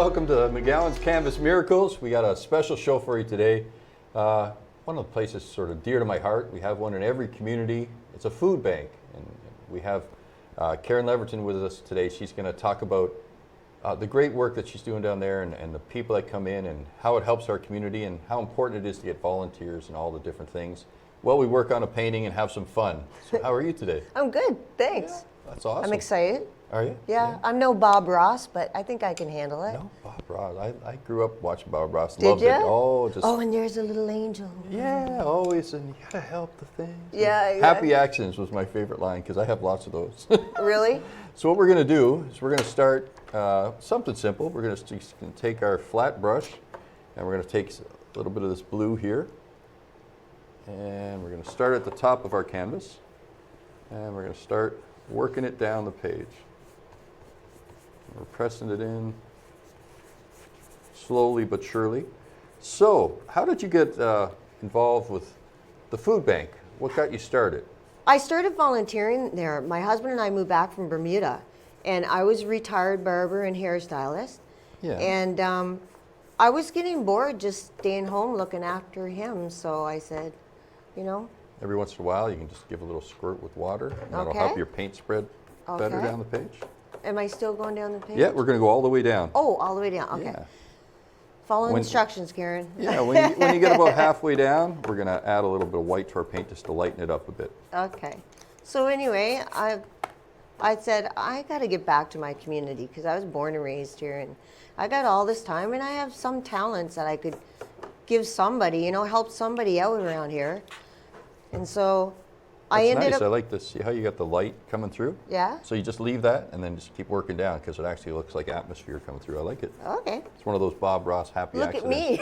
welcome to McGowan's Canvas Miracles. We got a special show for you today. One of the places sort of dear to my heart. We have one in every community. It's a food bank. And we have Karen Leverton with us today. She's going to talk about the great work that she's doing down there and the people that come in and how it helps our community and how important it is to get volunteers and all the different things. Well, we work on a painting and have some fun. So how are you today? I'm good, thanks. Yeah, that's awesome. I'm excited. Are you? Yeah, I'm no Bob Ross, but I think I can handle it. No, Bob Ross. I grew up watching Bob Ross. Did Loved you? it. Oh, just. Oh, and there's a little angel. Yeah, always, and you gotta help the things. Yeah, yeah. Happy accidents was my favorite line because I have lots of those. Really? So what we're gonna do is we're gonna start something simple. We're gonna take our flat brush, and we're gonna take a little bit of this blue here, and we're gonna start at the top of our canvas, and we're gonna start working it down the page. We're pressing it in slowly but surely. So, how did you get involved with the food bank? What got you started? I started volunteering there. My husband and I moved back from Bermuda, and I was a retired barber and hairstylist. Yeah. And I was getting bored just staying home looking after him, so I said, you know. Every once in a while, you can just give a little squirt with water, and that'll Okay. help your paint spread better Okay. down the page. Am I still going down the page? Yeah, we're going to go all the way down. Oh, all the way down, okay. Yeah. Follow When- instructions, Karen. Yeah, when you get about halfway down, we're going to add a little bit of white to our paint just to lighten it up a bit. Okay. So anyway, I said, I got to get back to my community because I was born and raised here, and I got all this time, and I have some talents that I could give somebody, you know, help somebody out around here. And so I That's ended nice. I up, like this. See how you got the light coming through? yeah, So you just leave that and then just keep working down because it actually looks like atmosphere coming through. I like it. okay. It's one of those Bob Ross happy Look at accidents. me.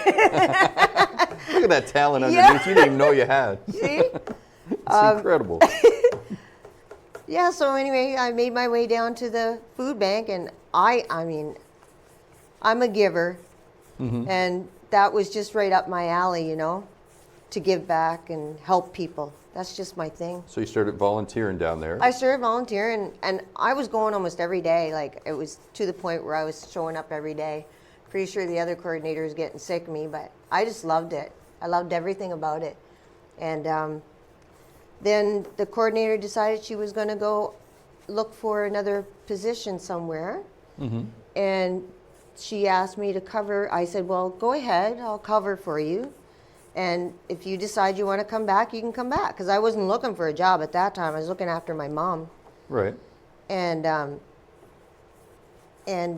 Look at that talent underneath. Yeah. You didn't even know you had. See? It's incredible. Yeah, so anyway, I made my way down to the food bank, and I mean, I'm a giver, and that was just right up my alley, you know, to give back and help people. That's just my thing. So you started volunteering down there. I started volunteering, and I was going almost every day. Like, it was to the point where I was showing up every day. Pretty sure the other coordinator was getting sick of me, but I just loved it. I loved everything about it. And then the coordinator decided she was going to go look for another position somewhere. And she asked me to cover. I said, well, go ahead. I'll cover for you. And if you decide you want to come back, you can come back. Because I wasn't looking for a job at that time. I was looking after my mom. Right. And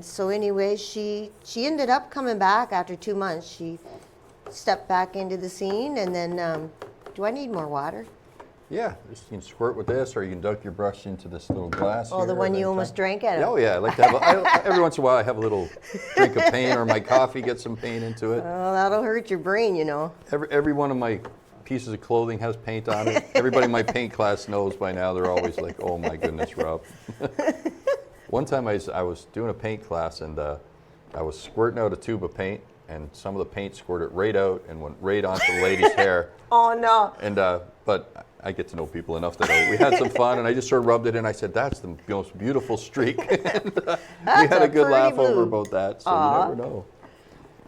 so anyway, she ended up coming back after 2 months. She stepped back into the scene, and then, do I need more water? Yeah. Just, you can squirt with this, or you can dunk your brush into this little glass. Oh, here the one at you any almost time. drank out of. Oh yeah, I like to have. Every once in a while, I have a little drink of paint, or my coffee gets some paint into it. Oh, that'll hurt your brain, you know. Every one of my pieces of clothing has paint on it. Everybody in my paint class knows by now. They're always like, "Oh my goodness, Rob." One time I was doing a paint class, and I was squirting out a tube of paint, and some of the paint squirted right out and went right onto the lady's hair. Oh, no. And but I get to know people enough that we had some fun, and I just sort of rubbed it in. I said, "That's the most beautiful streak." And, we had a good pretty laugh over blue. about that. So Aw. you never know.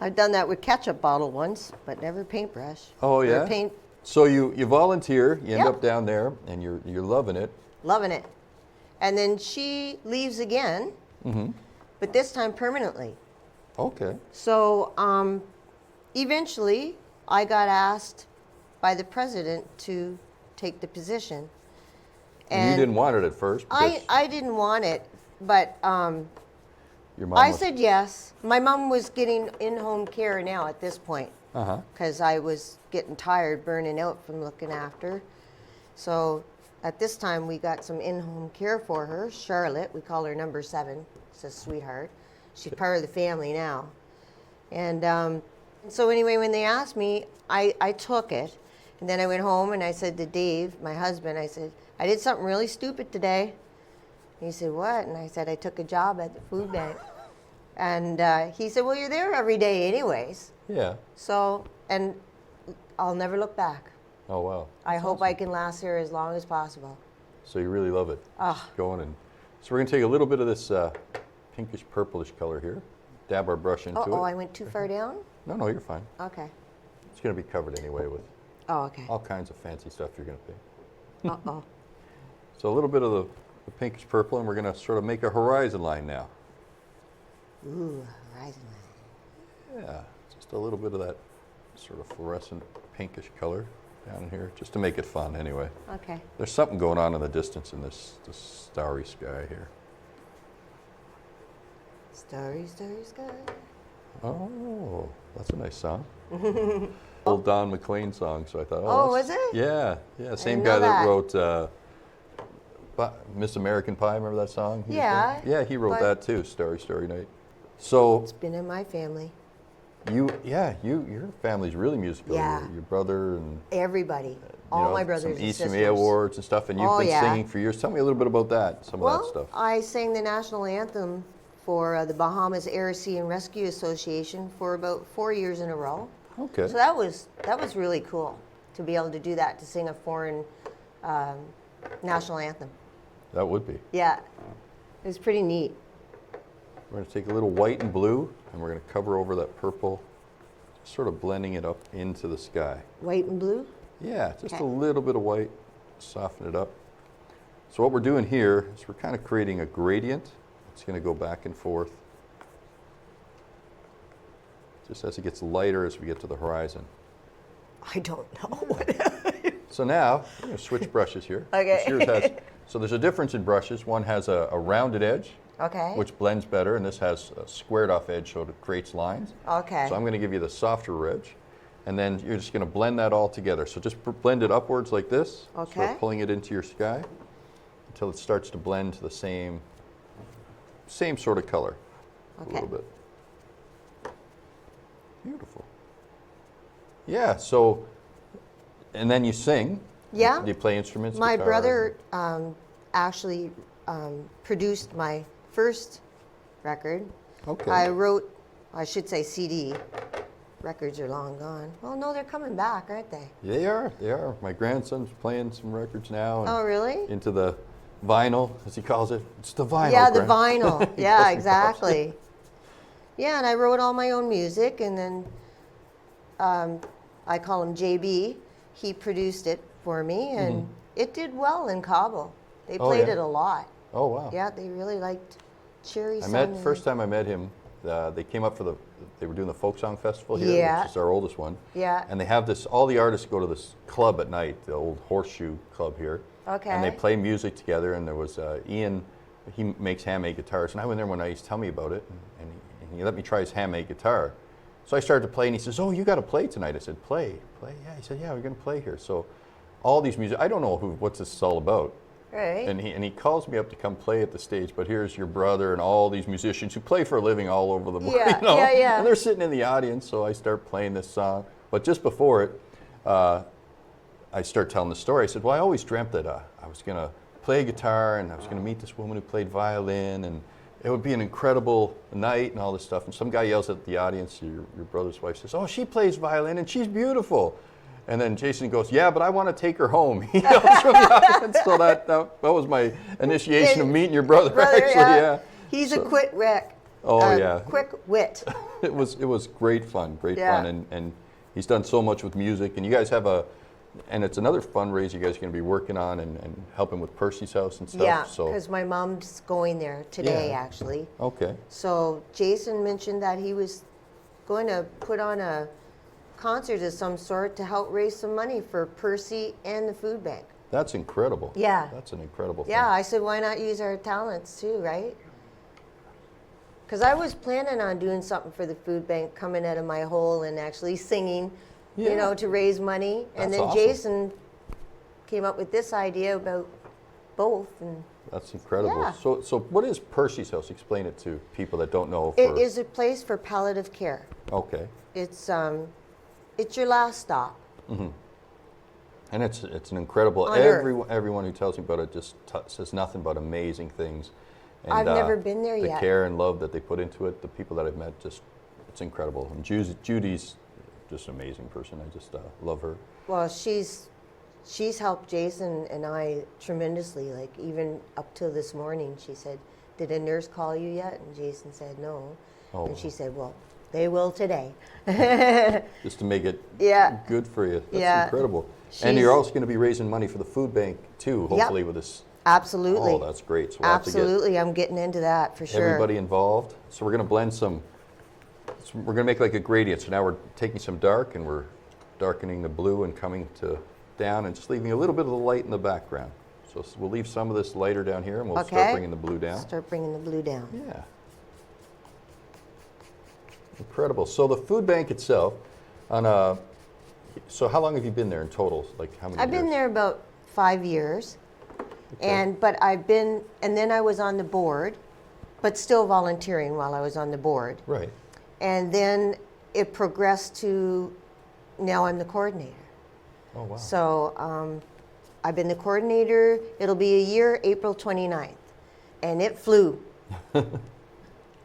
I've done that with ketchup bottle once, but never paintbrush. Oh Or yeah. paint, So you volunteer, you end Yep. up down there, and you're loving it. loving it. And then she leaves again, but this time permanently. Okay. So eventually, I got asked by the president to take the position. And you didn't want it at first. because I didn't want it, but your mom I was, said yes. My mom was getting in-home care now at this point Uh-huh. because I was getting tired, burning out from looking after. So at this time, we got some in-home care for her. Charlotte, we call her number 7. It's a sweetheart. She's part of the family now. And so anyway, when they asked me, I took it. And then I went home and I said to Dave, my husband, I said, I did something really stupid today. And he said, what? And I said, I took a job at the food bank. And he said, well, you're there every day anyways. Yeah. So, and I'll never look back. Oh wow. I hope I can last here as long as possible. So you really love it. Ah. Going in. So we're gonna take a little bit of this pinkish purplish color here dab our brush into Oh, it. I went too far down? No, you're fine. Okay. It's going to be covered anyway with Oh, okay. all kinds of fancy stuff you're going to paint. Uh-oh. So a little bit of the pinkish purple, and we're going to sort of make a horizon line now. Ooh, horizon line. Yeah, just a little bit of that sort of fluorescent pinkish color down in here, just to make it fun anyway. Okay. There's something going on in the distance in this starry sky here. Starry, starry sky. Oh, that's a nice song. Old Don McLean song, so I thought, Oh, that's- was it? Yeah, same didn't guy know that that. wrote Miss American Pie, remember that song? Yeah, Yeah, he wrote but- that too, Starry, Starry Night. So, It's been in my family. your family's really musical. Yeah. Your brother and Everybody. you All know, my brothers some and ECMA sisters. awards and stuff, and you've Oh, been yeah. singing for years. Tell me a little bit about that, some of that Well, stuff. I sang the national anthem for the Bahamas Air, Sea, and Rescue Association for about 4 years in a row. Okay. So that was really cool to be able to do that, to sing a foreign national anthem. That would be. Yeah, it was pretty neat. We're going to take a little white and blue, and we're going to cover over that purple, sort of blending it up into the sky. White and blue? Yeah, just Okay. a little bit of white, soften it up. So what we're doing here is we're kind of creating a gradient. It's going to go back and forth, just as it gets lighter as we get to the horizon. I don't know. So now, we're going to switch brushes here. Okay. Yours has, so there's a difference in brushes. One has a rounded edge, Okay. which blends better, and this has a squared off edge, so it creates lines. Okay. So I'm going to give you the softer edge, and then you're just going to blend that all together. So just blend it upwards like this, sort Okay. of pulling it into your sky until it starts to blend to the same sort of color, a Okay. little bit. Beautiful. Yeah. So, and then you sing. Yeah. Do you play instruments? My guitar? brother actually produced my first record. Okay. I should say CD. Records are long gone. Well, no, they're coming back, aren't they? They are. They are. My grandson's playing some records now. And Oh, really? into the vinyl, as he calls it. It's the vinyl. Yeah, the Gran. vinyl. He Yeah, doesn't exactly. Yeah, and I wrote all my own music, and then I call him JB. He produced it for me, and it did well in Cabo. They Oh, played yeah? it a lot. Oh, wow. Yeah, they really liked Cherry First time I met him, they came up they were doing the folk song festival here, Yeah. which is our oldest one. Yeah. And they have all the artists go to this club at night, the old Horseshoe Club here. Okay. And they play music together, and there was Ian, he makes handmade guitars, and I went there one night, he's telling me about it, and he let me try his handmade guitar. So I started to play, and he says, "Oh, you got to play tonight." I said, "Play? Yeah." He said, "Yeah, we're going to play here." So all these music, I don't know what this is all about. Right. And he calls me up to come play at the stage, but here's your brother and all these musicians who play for a living all over the world, Yeah, you know? yeah. And they're sitting in the audience, so I start playing this song. But just before it, I start telling the story. I said, well, I always dreamt that I was going to play guitar, and I was going to meet this woman who played violin, and it would be an incredible night and all this stuff. And some guy yells at the audience, your brother's wife says, "Oh, she plays violin, and she's beautiful." And then Jason goes, "Yeah, but I want to take her home." He yells from the audience. So that was my initiation of meeting your brother, actually. Yeah. He's a quick wreck. Oh, yeah. Quick wit. It was great fun, Yeah. fun, and he's done so much with music. And you guys have and it's another fundraiser you guys are going to be working on and helping with Percy's house and stuff. Yeah, So because my mom's going there today, Yeah. actually. okay, So Jason mentioned that he was going to put on a concert of some sort to help raise some money for Percy and the food bank. that's incredible. Yeah. That's an incredible Yeah, thing. I said, why not use our talents too, right? Because I was planning on doing something for the food bank, coming out of my hole and actually singing, Yeah. to raise money. And That's then awesome. Jason came up with this idea about both. And That's incredible. Yeah. So what is Percy's house? Explain it to people that don't know. it is a place for palliative care. Okay. It's your last stop. And it's an incredible. On Earth. Everyone who tells me about it just says nothing but amazing things. And, I've never been there the yet. The care and love that they put into it, the people that I've met, it's incredible. And Judy's just an amazing person. I just love her. Well, she's helped Jason and I tremendously. Like even up till this morning, she said, "Did a nurse call you yet?" And Jason said no. Oh. And she said, well, they will today. Just to make it Yeah. good for you. That's Yeah. incredible. And you're also going to be raising money for the food bank too, hopefully with this. Absolutely. Oh, that's great. So we'll have to Absolutely. I'm getting into that for get sure. everybody involved. So we're going to blend some, we're going to make like a gradient. So now we're taking some dark and we're darkening the blue and coming to down and just leaving a little bit of the light in the background. So we'll leave some of this lighter down here and we'll start bringing the blue down. Start bringing the blue down. Yeah. Incredible. So the food bank itself, so how long have you been there in total? Like how many I've years? been there about 5 years. Okay. But and then I was on the board, but still volunteering while I was on the board. Right. And then it progressed to, now I'm the coordinator. Oh, wow. So I've been the coordinator, it'll be a year, April 29th. And it flew. I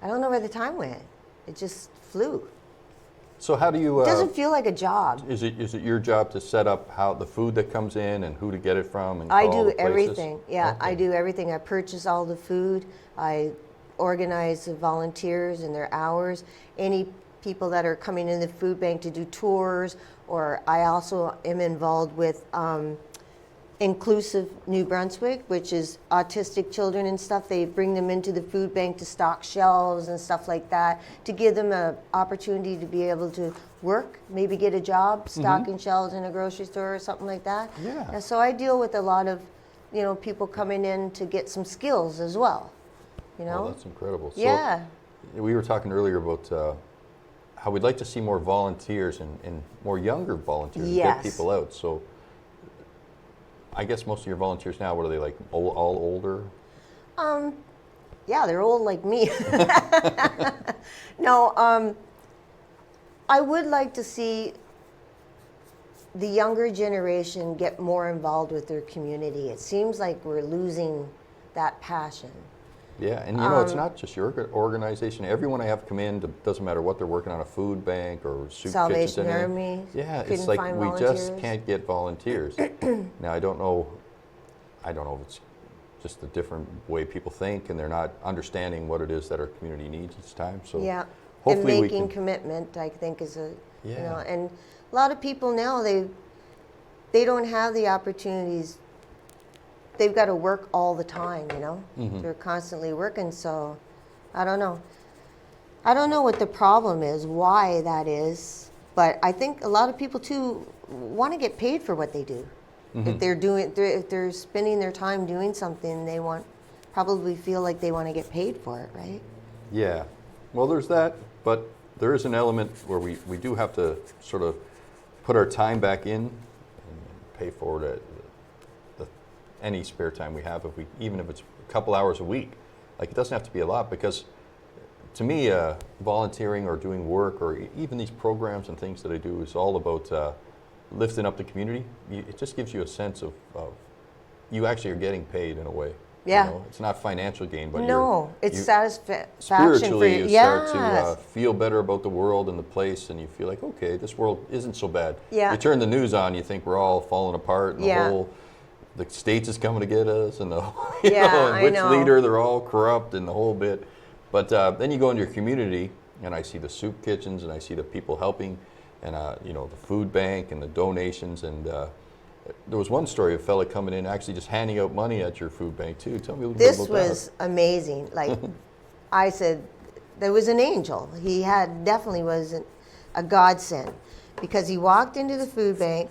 don't know where the time went. It just flew. So how do you? It doesn't feel like a job. Is it your job to set up how the food that comes in and who to get it from and I call do the places? everything. Yeah, Okay. I do everything. I purchase all the food. I organize the volunteers and their hours. Any people that are coming in the food bank to do tours, or I also am involved with Inclusive New Brunswick, which is autistic children and stuff. They bring them into the food bank to stock shelves and stuff like that, to give them an opportunity to be able to work, maybe get a job, stocking shelves in a grocery store or something like that. Yeah. And so I deal with a lot of, people coming in to get some skills as well, Oh, that's incredible. Yeah. So we were talking earlier about how we'd like to see more volunteers and more younger volunteers to get Yes. people out. So I guess most of your volunteers now, what are they like? All older? Yeah, they're old like me. No, I would like to see the younger generation get more involved with their community. It seems like we're losing that passion. Yeah, and it's not just your organization. Everyone I have come in, doesn't matter what they're working on, a food bank or soup Salvation kitchen. Army. Yeah, it's couldn't like find we volunteers. just can't get volunteers. Now I don't know if it's just a different way people think and they're not understanding what it is that our community needs each time. So Yeah, and hopefully we making can. commitment, I think, is Yeah. and a lot of people now, they don't have the opportunities. They've got to work all the time, They're constantly working, so I don't know. I don't know what the problem is, why that is, but I think a lot of people too want to get paid for what they do. If they're spending their time doing something, they probably feel like they want to get paid for it, right? Yeah, well, there's that, but there is an element where we do have to sort of put our time back in and pay for it. Any spare time we have, even if it's a couple hours a week. Like, it doesn't have to be a lot, because to me, volunteering or doing work or even these programs and things that I do is all about lifting up the community. It just gives you a sense of you actually are getting paid in a way. Yeah. It's not financial gain, but it's satisfaction spiritually for you start to feel better about the world and the place, and you feel like, okay, this world isn't so bad. Yeah. You turn the news on, you think we're all falling apart, and the states is coming to get us, and and which leader, they're all corrupt and the whole bit. But then you go into your community, and I see the soup kitchens, and I see the people helping, and the food bank and the donations. And there was one story of a fella coming in, actually just handing out money at your food bank too. Tell me a little bit about that. This was amazing. Like I said, there was an angel. He definitely was a godsend, because he walked into the food bank.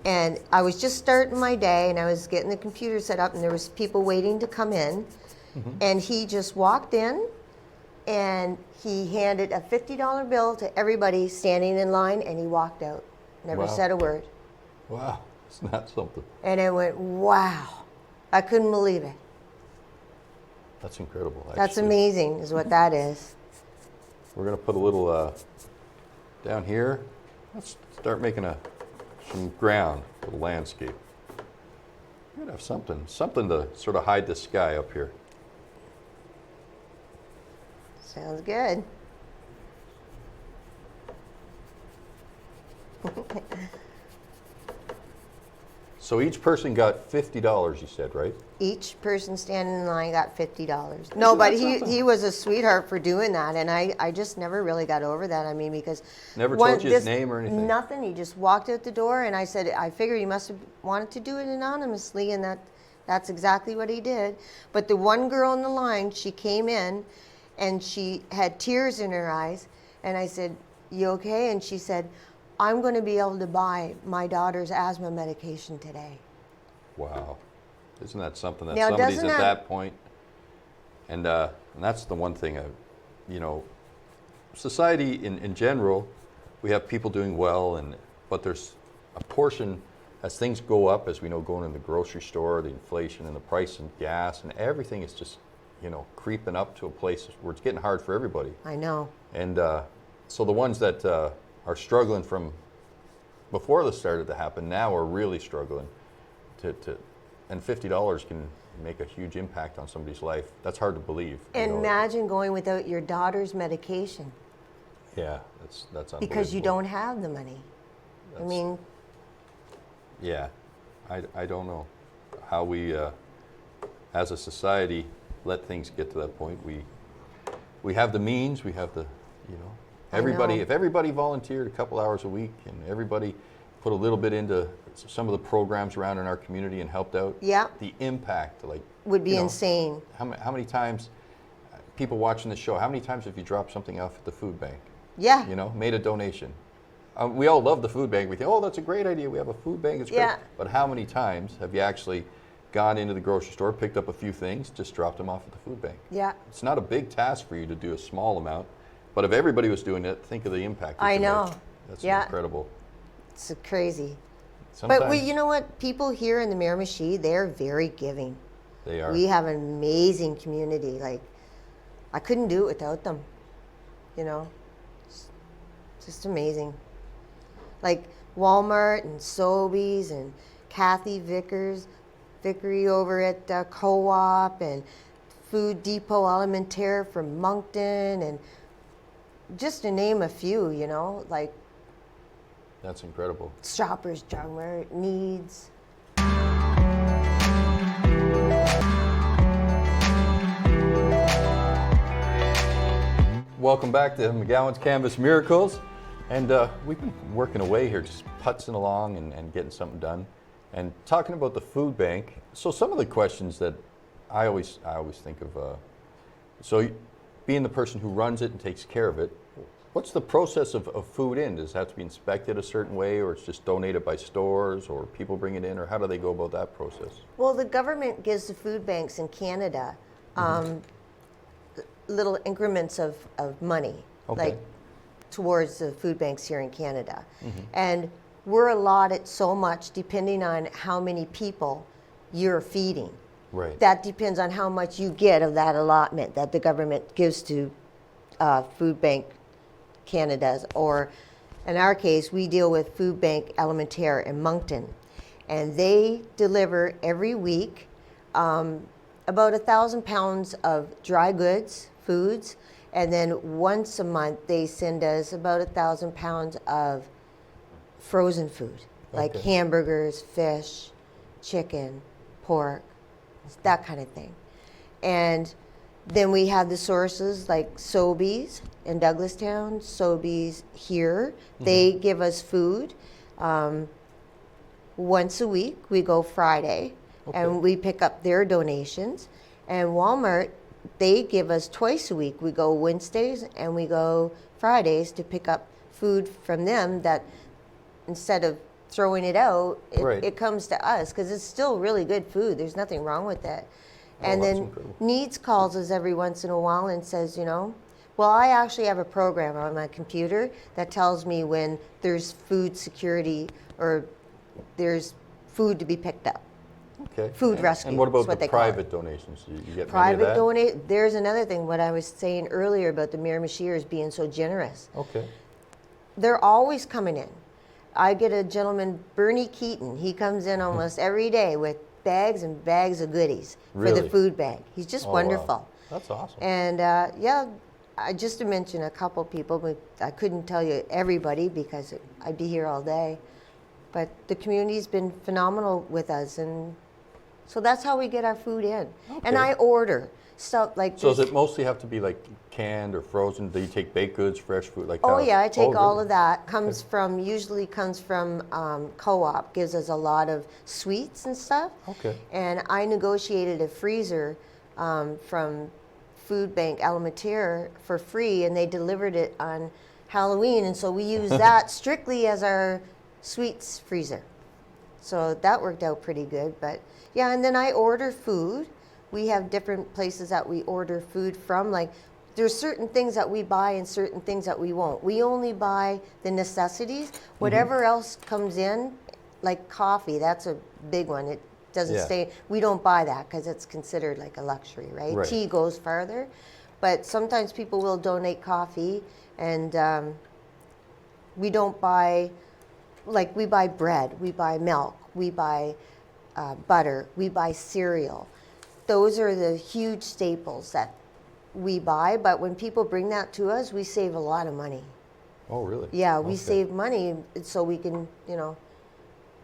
And I was just starting my day, and I was getting the computer set up, and there was people waiting to come in. And he just walked in, and he handed a $50 bill to everybody standing in line, and he walked out. Never said a word. Wow, isn't that something? And I went, wow. I couldn't believe it. That's incredible, actually. That's amazing, is what that is. We're going to put a little down here. Let's start making some ground for the landscape. We're gonna have something to sort of hide the sky up here. Sounds good. So each person got $50, you said, right? Each person standing in line got $50. No, but That's he, awesome. he was a sweetheart for doing that, and I just never really got over that. I mean, because Never told you his name or anything? Nothing. He just walked out the door, and I said, I figured he must have wanted to do it anonymously, and that's exactly what he did. But the one girl in the line, she came in, and she had tears in her eyes, and I said, "You okay?" And she said, "I'm going to be able to buy my daughter's asthma medication today." Wow. Isn't that something that Now, somebody's doesn't at that- that point? And that's the one thing, you know, society in general, we have people doing well, but there's a portion, as things go up, as we know, going in the grocery store, the inflation and the price of gas and everything is just, you know, creeping up to a place where it's getting hard for everybody. I know. And so the ones that are struggling from before this started to happen now are really struggling and $50 can make a huge impact on somebody's life. That's hard to believe. And you know. imagine going without your daughter's medication Yeah, that's unbelievable. because you don't have the money. I mean, Yeah, I don't know how we, as a society, let things get to that point. We have the means, we have the, you know, everybody. know. If everybody volunteered a couple hours a week and everybody put a little bit into some of the programs around in our community and helped out, yeah, the impact, like, would be you know, insane. How many times, people watching the show, how many times have you dropped something off at the food bank? Yeah. You know, made a donation. We all love the food bank. We think, oh, that's a great idea. We have a food bank. It's great. Yeah. But how many times have you actually gone into the grocery store, picked up a few things, just dropped them off at the food bank? Yeah. It's not a big task for you to do a small amount, but if everybody was doing it, think of the impact. I know. Make. That's Yeah. incredible. It's crazy. Sometimes But you know what? People here in the Miramichi, they're very giving. they are. We have an amazing community. Like, I couldn't do it without them. You know, it's just amazing. Like Walmart and Sobeys and Kathy Vickery over at Co-op and Food Depot Alimentaire from Moncton, and just to name a few, you know, like That's incredible. Shoppers Drug Mart, Needs. Welcome back to McGowan's Canvas Miracles. And we've been working away here, just putzing along and getting something done. And talking about the food bank, so some of the questions that I always think of, so being the person who runs it and takes care of it, what's the process of food in? Does it have to be inspected a certain way, or it's just donated by stores, or people bring it in, or how do they go about that process? Well, the government gives the food banks in Canada little increments of money, Okay. like towards the food banks here in Canada. And we're allotted so much depending on how many people you're feeding. Right. That depends on how much you get of that allotment that the government gives to Food Bank Canada's, or in our case, we deal with Food Bank Alimentaire in Moncton. And they deliver every week about 1,000 pounds of dry goods, foods, and then once a month they send us about 1,000 pounds of frozen food, like Okay. hamburgers, fish, chicken, pork, that kind of thing. And then we have the sources like Sobeys in Douglastown, Sobeys here. They give us food once a week. We go Friday, Okay. and we pick up their donations. And Walmart, they give us twice a week. We go Wednesdays and we go Fridays to pick up food from them that instead of throwing it out, Right. it comes to us because it's still really good food. There's nothing wrong with it. And that's then incredible. Needs calls us every once in a while and says, you know, well, I actually have a program on my computer that tells me when there's food security or there's food to be picked up. Okay. Food And- rescue And what about is what the they call it. private donations? Do you get many of Private that? donate. There's another thing, what I was saying earlier about the Miramichiers being so generous. Okay. They're always coming in. I get a gentleman, Bernie Keaton. He comes in almost every day with bags and bags of goodies for Really? the food bank. He's just Oh, wow. wonderful. That's awesome. And yeah, just to mention a couple people, but I couldn't tell you everybody because I'd be here all day. But the community's been phenomenal with us, and so that's how we get our food in. And Okay. I order stuff like. So does it mostly have to be like canned or frozen? Do you take baked goods, fresh food, like? Oh how- yeah, I take all really? of that. Usually comes from co-op. Gives us a lot of sweets and stuff. Okay. And I negotiated a freezer from Food Bank Alimentaire for free, and they delivered it on Halloween, and so we use that strictly as our sweets freezer. So that worked out pretty good. But yeah, and then I order food. We have different places that we order food from. Like there's certain things that we buy and certain things that we won't. We only buy the necessities. Whatever else comes in, like coffee, that's a big one. It doesn't Yeah. stay. We don't buy that because it's considered like a luxury, right? Right. Tea goes farther. But sometimes people will donate coffee, and we don't buy, like we buy bread, we buy milk, we buy butter, we buy cereal. Those are the huge staples that we buy, but when people bring that to us, we save a lot of money. Oh, really? Yeah, we Okay. save money so we can,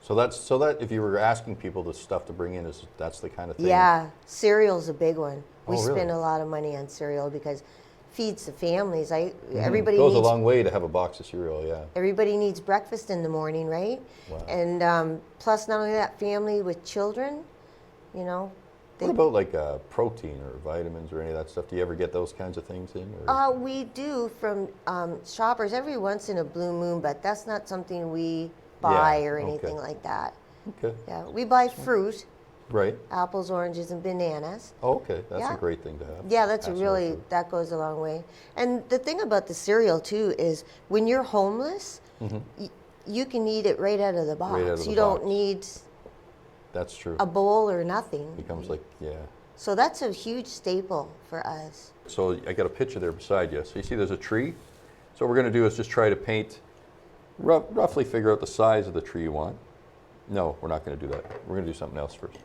So that if you were asking people the stuff to bring in, that's the kind of thing. Yeah, cereal's a big one. We Oh, really? spend a lot of money on cereal because feeds the families. Everybody Goes a needs long way to have a box of cereal. Yeah. everybody needs breakfast in the morning, right? Wow. And plus, not only that, family with children, What about like protein or vitamins or any of that stuff? Do you ever get those kinds of things in? Or? we do from shoppers every once in a blue moon, but that's not something we buy Yeah, or okay. anything like that. Okay. Yeah, we buy fruit, Right. apples, oranges, and bananas. Oh, okay. That's Yeah. a great thing to have. Yeah, that's Pass on really, food. that goes a long way. And the thing about the cereal too is when you're homeless, you can eat it right out of the box. Mm-hmm. Right out of the You don't box. need That's true. a bowl or nothing. Becomes like, yeah. So that's a huge staple for us. So I got a picture there beside you. So you see there's a tree? So what we're going to do is just try to paint, roughly figure out the size of the tree you want. No, we're not going to do that. We're going to do something else first.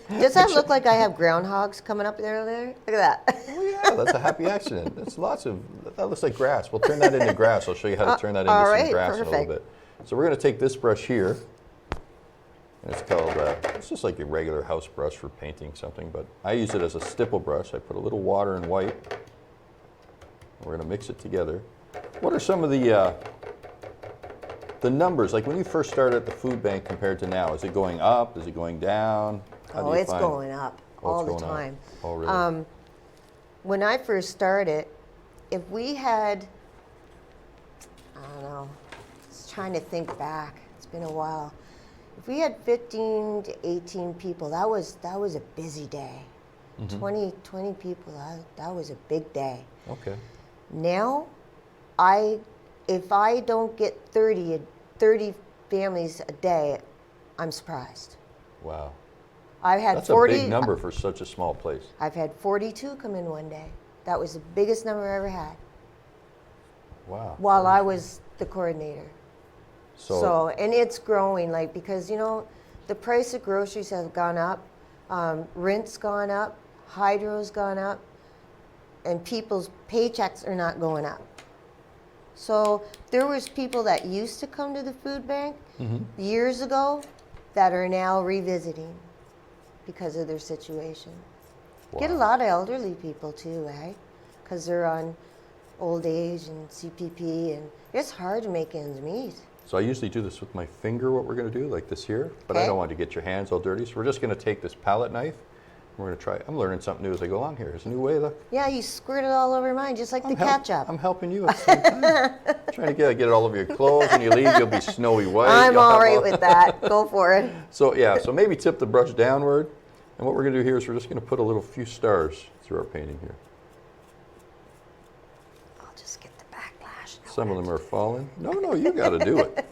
Does that look like I have groundhogs coming up there? Look at that. Oh yeah, that's a happy accident. That's that looks like grass. We'll turn that into grass. I'll show you how to turn that into all some right, grass in a perfect. little bit. So we're going to take this brush here. And it's called, it's just like a regular house brush for painting something, but I use it as a stipple brush. I put a little water and white. We're going to mix it together. What are some of the numbers? Like when you first started at the food bank compared to now, is it going up? Is it going down? How do Oh, you it's find- going up Oh, all it's the going up. time. Oh, really? When I first started, if we had, I don't know, just trying to think back. It's been a while. If we had 15 to 18 people, that was a busy day. 20 people, that was a big day. Okay. Now, if I don't get 30 families a day, I'm surprised. Wow. I've had That's 40. a big number for such a small place. I've had 42 come in one day. That was the biggest number I ever had Wow. while I was the coordinator. So, So, and it's growing, like, because, the price of groceries have gone up, rent's gone up, hydro's gone up, and people's paychecks are not going up. So there was people that used to come to the food bank years ago that are now revisiting because of their situation. Get a wow. lot of elderly people too, eh? Because they're on old age and CPP, and it's hard to make ends meet. So I usually do this with my finger, what we're going to do, like this here, but I Okay. don't want to get your hands all dirty. So we're just going to take this palette knife, and we're going to try. I'm learning something new as I go along here. There's a new way, look. Yeah, you squirt it all over mine, just like the ketchup. I'm helping you at the same time. Trying to get it all over your clothes. When you leave, you'll be snowy white. I'm You'll all have right with that. Go for it. So yeah, so maybe tip the brush downward. And what we're going to do here is we're just going to put a few stars through our painting here. I'll just get the backlash. Some of them are falling. No, you got to do it.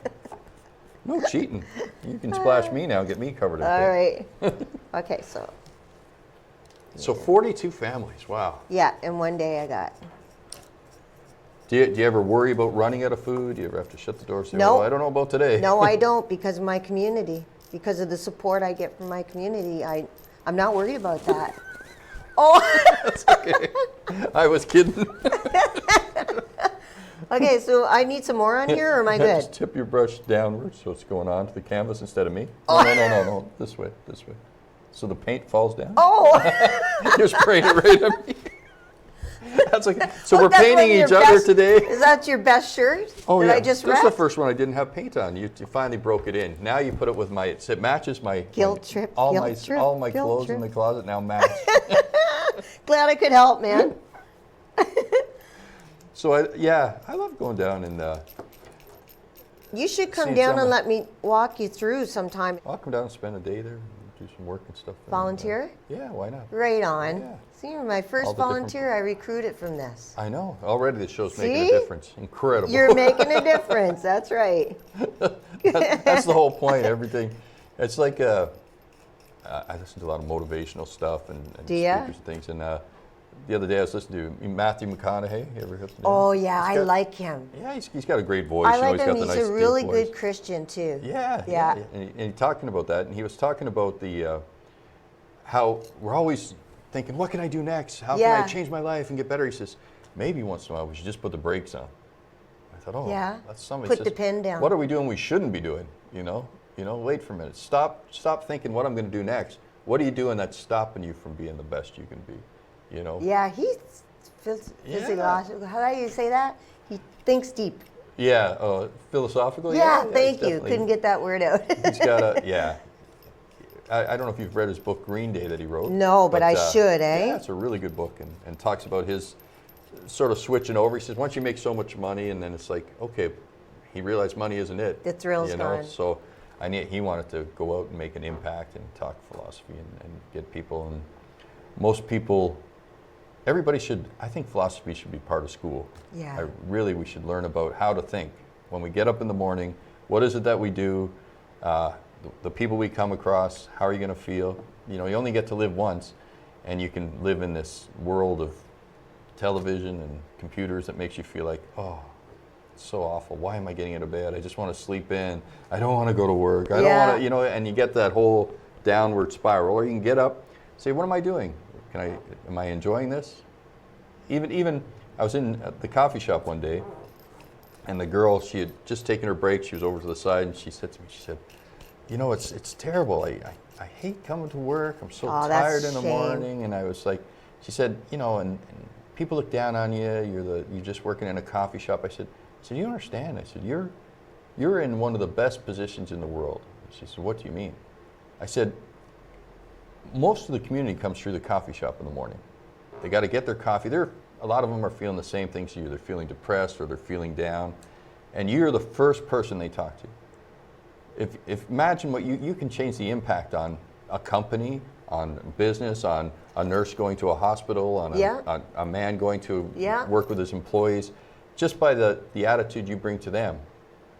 No cheating. You can splash me now, get me covered in All paint. right. Okay, so So 42 families, wow. yeah, and one day I got. Do you ever worry about running out of food? Do you ever have to shut the door? Say, No. well, I don't know about today. No, I don't, because of my community, because of the support I get from my community. I'm not worried about that. Oh, That's okay. I was kidding. Okay, so I need some more on here, or am I good? Just tip your brush downwards so it's going on to the canvas instead of me. No. This way. So the paint falls down. Oh! You're spraying it right at me. That's like, so Look, we're that's one painting of your each other best- today. Is that your best shirt? Oh that yeah, I just this is the read? first one I didn't have paint on. You finally broke it in. Now you put it with it matches my Guilt trip, all guilt my trip, all my guilt clothes trip. in the closet now match. Glad I could help, man. So I love going down and You should come See, down some- and let me walk you through sometime. I'll come down and spend a day there, and do some work and stuff. Volunteer? Yeah, why not? Right on. Yeah. See, you're my All first the different- volunteer. I recruited from this. I know. Already this show's making a See? difference. Incredible. You're making a difference. That's right. That's the whole point. Everything. It's like I listen to a lot of motivational stuff and Do ya? speakers and things. And the other day I was listening to Matthew McConaughey. You ever heard of him? Oh, yeah, He's I got- like him. Yeah, he's got a great voice. I you know, like he's him. got the He's nice a really deep voice. good Christian, too. Yeah. And he's talking about that, and he was talking about the how we're always thinking, what can I do next? How can I Yeah. change my life and get better? He says, maybe once in a while we should just put the brakes on. I thought, oh, Yeah. that's somebody Put says, the pen down. What are we doing we shouldn't be doing? You know, wait for a minute. Stop thinking what I'm going to do next. What are you doing that's stopping you from being the best you can be? You know? Yeah, he's physiological. How do you say that? He thinks deep. Yeah, philosophical. Yeah, he's thank you. definitely- Couldn't get that word out. He's got yeah. I don't know if you've read his book Green Day that he wrote. No, but I should, eh? Yeah, it's a really good book and talks about his sort of switching over. He says once you make so much money, and then it's like, okay, he realized money isn't it. The thrill's you know? gone. So he wanted to go out and make an impact and talk philosophy and get people. And most people, everybody should, I think philosophy should be part of school. Yeah. We should learn about how to think. When we get up in the morning, what is it that we do? The people we come across, how are you going to feel? You know, you only get to live once, and you can live in this world of television and computers that makes you feel like, oh, it's so awful. Why am I getting out of bed? I just want to sleep in. I don't want to go to work. I don't want to, and you get that whole downward spiral. Or you can get up, say, what am I doing? Am I enjoying this? Even I was in the coffee shop one day, and the girl, she had just taken her break. She was over to the side, and she said to me, she said, you know, it's terrible. I hate coming to work. I'm so Oh, that's tired in the shame. morning. And I was like, she said, and people look down on you. You're just working in a coffee shop. I said, you understand? I said, you're in one of the best positions in the world. She said, what do you mean? I said, most of the community comes through the coffee shop in the morning. They got to get their coffee. A lot of them are feeling the same things as you. They're feeling depressed or they're feeling down. And you're the first person they talk to. If imagine what you can change the impact on a company, on business, on a nurse going to a hospital, on a man going to work with his employees, just by the attitude you bring to them.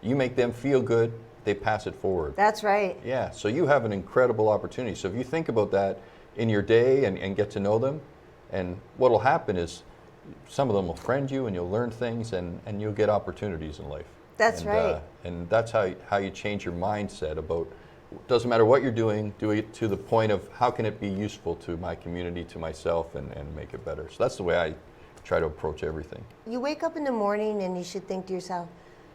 You make them feel good, they pass it forward. That's right. Yeah, so you have an incredible opportunity. So if you think about that in your day and get to know them, and what will happen is some of them will friend you and you'll learn things and you'll get opportunities in life. That's right. And that's how you change your mindset about, doesn't matter what you're doing, do it to the point of how can it be useful to my community, to myself, and make it better. So that's the way I try to approach everything. You wake up in the morning and you should think to yourself,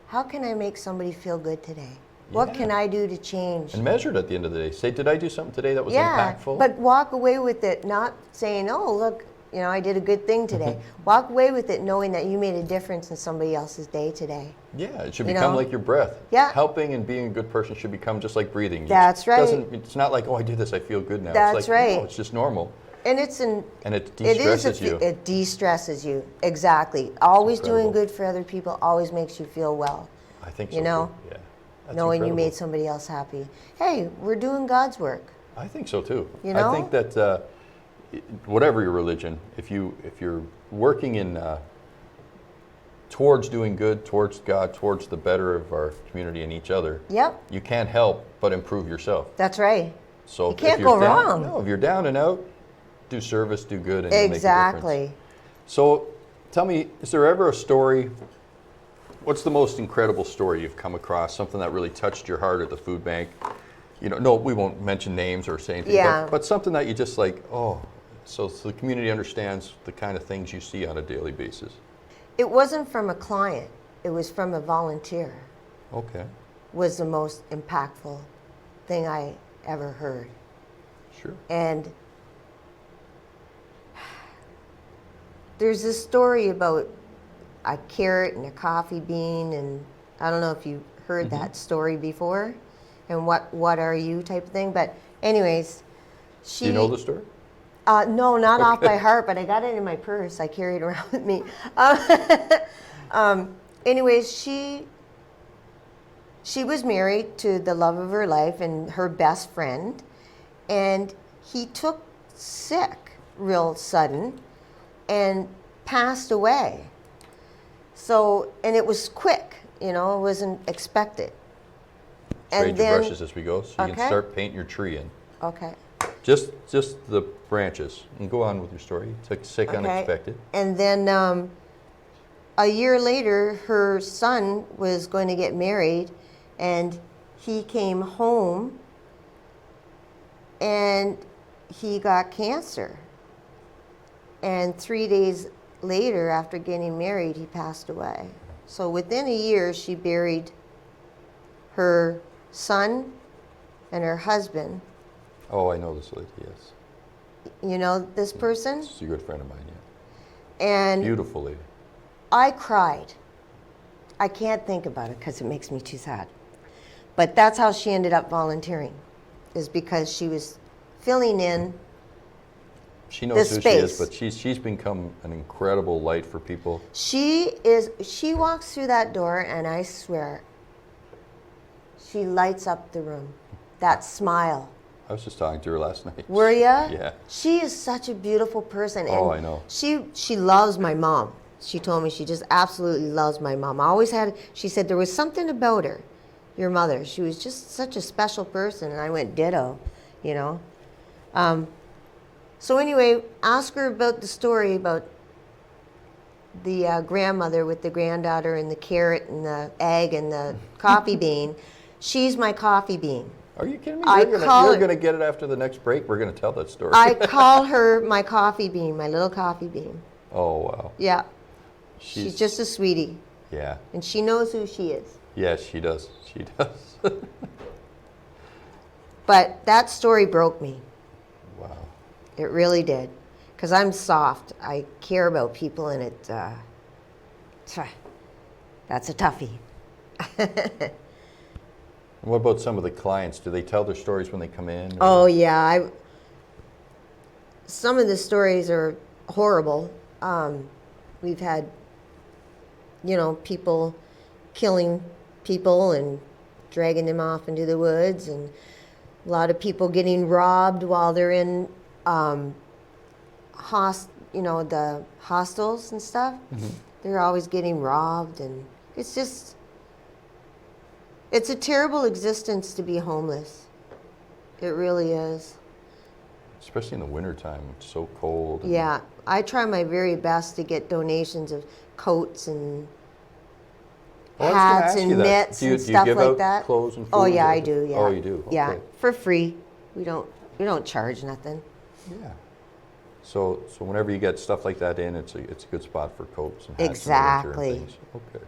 how can I make somebody feel good today? What can I do to change? And measure it at the end of the day. Say, did I do something today that was impactful? But walk away with it, not saying, oh, look, I did a good thing today. Walk away with it knowing that you made a difference in somebody else's day today. Yeah, it should become like your breath. Yeah. Helping and being a good person should become just like breathing. That's right. It's not like, oh, I did this, I feel good now. That's it's like, right. No, it's just normal. And it de-stresses you. It de-stresses you, exactly. Always doing incredible. good for other people always makes you feel well. I think so, You know? too. Yeah. That's Knowing you incredible. made somebody else happy. Hey, we're doing God's work. I think so too. You know? I think that whatever your religion, if you're working in towards doing good, towards God, towards the better of our community and each other, Yep, you can't help but improve yourself. that's right. So You can't if you're go down, wrong. No, if you're down and out, do service, do good, and you'll make a difference. Exactly. So tell me, is there ever a story? What's the most incredible story you've come across? Something that really touched your heart at the food bank? No, we won't mention names or say anything. Yeah. But something that you just like, oh, so the community understands the kind of things you see on a daily basis. It wasn't from a client. it was from a volunteer, Okay. was the most impactful thing I ever heard. Sure. And there's this story about a carrot and a coffee bean, and I don't know if you heard that story before, and what are you type of thing. But anyways, she. Do you know the story? No, not off by heart, but I got it in my purse. I carry it around with me. Anyways, she was married to the love of her life and her best friend, and he took sick real sudden and passed away. So, and it was quick, it wasn't expected. Trade your brushes as we go, so you Okay. can start painting your tree in. Okay. Just the branches. And go on with your story. Took sick unexpected. And then a year later, her son was going to get married, and he came home and he got cancer. And 3 days later, after getting married, he passed away. So within a year, she buried her son and her husband. Oh, I know this lady, yes. You know this person? She's a good friend of mine, yeah. And Beautiful lady. I cried. I can't think about it because it makes me too sad. But that's how she ended up volunteering, is because she was filling in. She knows the who space. she is, but she's become an incredible light for people. She walks through that door, and I swear, she lights up the room. That smile. I was just talking to her last night. Were ya? Yeah. She is such a beautiful person. And Oh, I know. She loves my mom. She told me she just absolutely loves my mom. She said there was something about her, your mother. She was just such a special person. And I went ditto, So anyway, ask her about the story about the grandmother with the granddaughter and the carrot and the egg and the coffee bean. She's my coffee bean. Are you kidding me? I You're call going it- to get it after the next break. We're going to tell that story. I call her my coffee bean, my little coffee bean. Oh, wow. Yeah. She's just a sweetie. Yeah. And she knows who she is. Yes, she does. She does. But that story broke me. Wow. It really did. Because I'm soft. I care about people, and that's a toughie. What about some of the clients? Do they tell their stories when they come in? Oh, yeah. Some of the stories are horrible. We've had, people killing people and dragging them off into the woods, and a lot of people getting robbed while they're in the hostels and stuff. Mm-hmm. They're always getting robbed, and it's a terrible existence to be homeless. It really is. Especially in the wintertime. It's so cold. and- Yeah, I try my very best to get donations of coats and Oh, I was gonna hats ask you and that. mitts Do you and stuff give like out that. clothes and Oh food? yeah, I do. Yeah. Oh, you do? Yeah, Okay. for free. We don't charge nothing. Yeah. So whenever you get stuff like that in, it's a good spot for coats and hats Exactly. in the winter and things. Okay.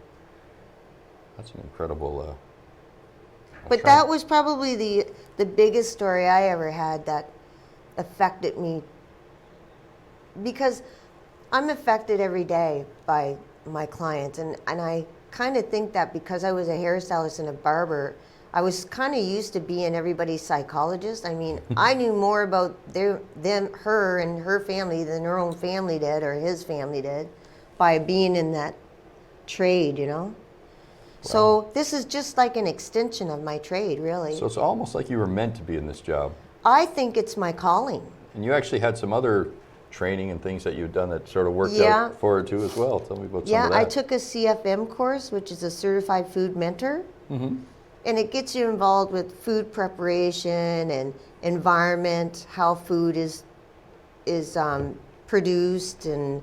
That's an incredible. But that was probably the biggest story I ever had that affected me, because I'm affected every day by my clients, and I kind of think that because I was a hairstylist and a barber, I was kind of used to being everybody's psychologist. I mean, I knew more about her and her family than her own family did or his family did by being in that trade, So this is just like an extension of my trade, really. So it's almost like you were meant to be in this job. I think it's my calling. And you actually had some other training and things that you've done that sort of worked Yeah. out for it too as well. Tell me about some Yeah, of that. I took a CFM course, which is a Certified Food Mentor. Mm-hmm. And it gets you involved with food preparation and environment, how food is produced, and